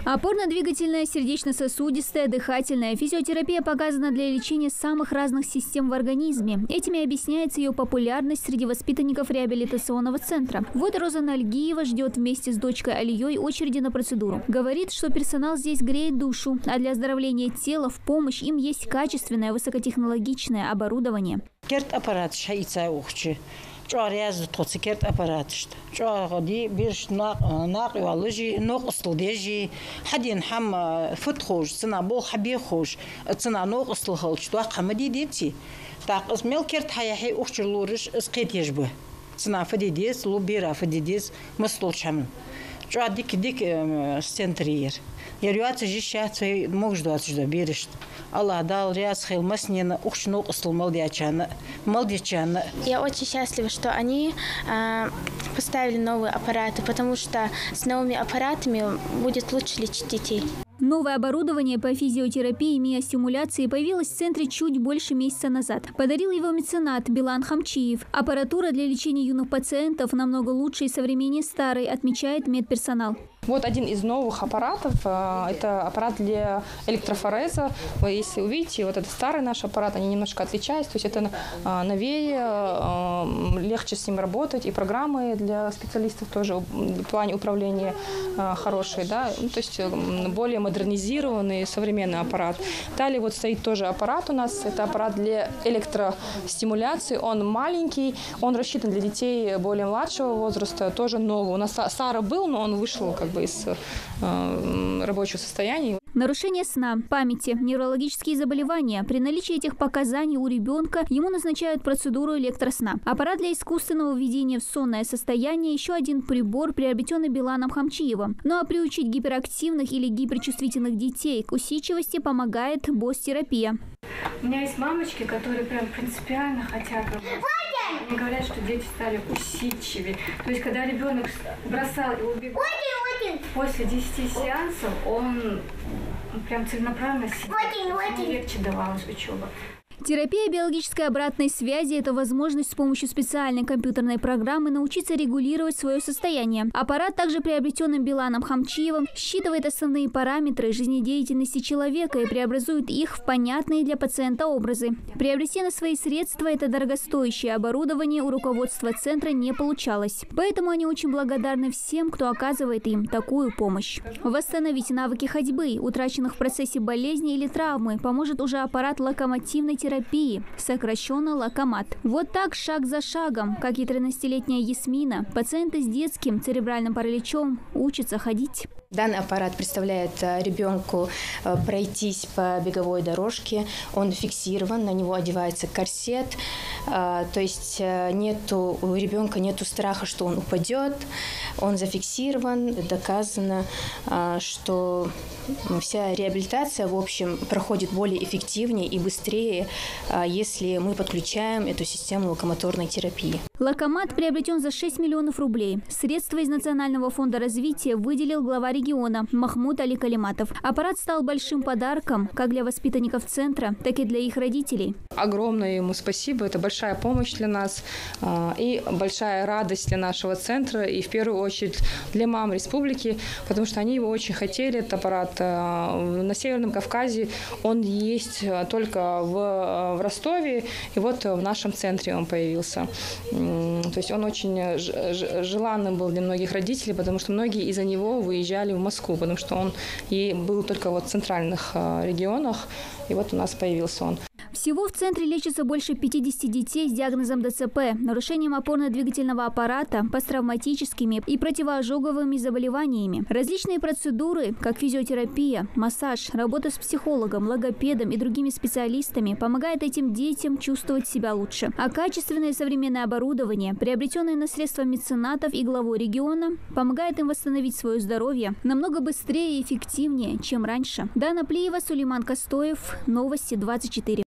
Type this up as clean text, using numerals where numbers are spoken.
Опорно-двигательная, сердечно-сосудистая, дыхательная физиотерапия показана для лечения самых разных систем в организме. Этими объясняется ее популярность среди воспитанников реабилитационного центра. Вот Розана Альгиева ждет вместе с дочкой Алией очереди на процедуру. Говорит, что персонал здесь греет душу, а для оздоровления тела в помощь им есть качественное высокотехнологичное оборудование. Чуаряз тоцикерт аппарат что. Чуади бирш нақ юалыжи ног устылдежи хадин хам футхош цена бол хабихош цена ног устылхолч туа хамади дети. Так измел керт хаяхи ухчулуриш скетежбы. Цена фадидес лубира фадидес мастолчам. Чуади кидик центрир. Ярюатся жища цей мог ждать что бирш. Аллах дал ряз хилмаснина ухчнук устылмалдячана малдячана. Я очень счастлива, что они поставили новые аппараты, потому что с новыми аппаратами будет лучше лечить детей. Новое оборудование по физиотерапии и миостимуляции появилось в центре чуть больше месяца назад. Подарил его меценат Билан Хамчиев. Аппаратура для лечения юных пациентов намного лучше и современнее старой, отмечает медперсонал. Вот один из новых аппаратов, это аппарат для электрофореза. Вы, если увидите, вот это старый наш аппарат, они немножко отличаются, то есть это новее, легче с ним работать, и программы для специалистов тоже в плане управления хорошие, да, ну, то есть более модернизированный современный аппарат. Далее вот стоит тоже аппарат у нас, это аппарат для электростимуляции, он маленький, он рассчитан для детей более младшего возраста, тоже новый. У нас старый был, но он вышел как бы из рабочего состояния. Нарушение сна, памяти, неврологические заболевания. При наличии этих показаний у ребенка ему назначают процедуру электросна. Аппарат для искусственного введения в сонное состояние – еще один прибор, приобретенный Биланом Хамчиевым. Ну а приучить гиперактивных или гиперчувствительных детей к усидчивости помогает БОС-терапия. У меня есть мамочки, которые прям принципиально хотят работать. Они говорят, что дети стали усидчивее. То есть, когда ребенок бросал и убегал, после 10 сеансов он прям целенаправленно сидел, легче давалась учеба. Терапия биологической обратной связи – это возможность с помощью специальной компьютерной программы научиться регулировать свое состояние. Аппарат, также приобретенным Биланом Хамчиевым, считывает основные параметры жизнедеятельности человека и преобразует их в понятные для пациента образы. Приобрести на свои средства это дорогостоящее оборудование у руководства центра не получалось. Поэтому они очень благодарны всем, кто оказывает им такую помощь. Восстановить навыки ходьбы, утраченных в процессе болезни или травмы, поможет уже аппарат локомотивной терапии, сокращенно локомат. Вот так, шаг за шагом, как и 13-летняя Ясмина, пациенты с детским церебральным параличом учатся ходить. Данный аппарат представляет ребенку пройтись по беговой дорожке. Он фиксирован, на него одевается корсет. То есть у ребенка нету страха, что он упадет. Он зафиксирован. Доказано, что вся реабилитация, в общем, проходит более эффективнее и быстрее, если мы подключаем эту систему локомоторной терапии. Локомат приобретен за 6 миллионов рублей. Средства из Национального фонда развития выделил глава региона Махмуд Али Калиматов. Аппарат стал большим подарком как для воспитанников центра, так и для их родителей. Огромное ему спасибо. Это большая помощь для нас и большая радость для нашего центра. И в первую очередь для мам республики, потому что они его очень хотели, этот аппарат. На Северном Кавказе он есть только в Ростове. И вот в нашем центре он появился. То есть он очень желанным был для многих родителей, потому что многие из-за него выезжали в Москву, потому что он и был только вот в центральных регионах, и вот у нас появился он. Всего в центре лечится больше 50 детей с диагнозом ДЦП, нарушением опорно-двигательного аппарата, посттравматическими и противоожоговыми заболеваниями. Различные процедуры, как физиотерапия, массаж, работа с психологом, логопедом и другими специалистами помогает этим детям чувствовать себя лучше. А качественное современное оборудование, приобретенное на средства меценатов и главой региона, помогает им восстановить свое здоровье намного быстрее и эффективнее, чем раньше. Дана Плиева, Сулейман Костоев, Новости 24.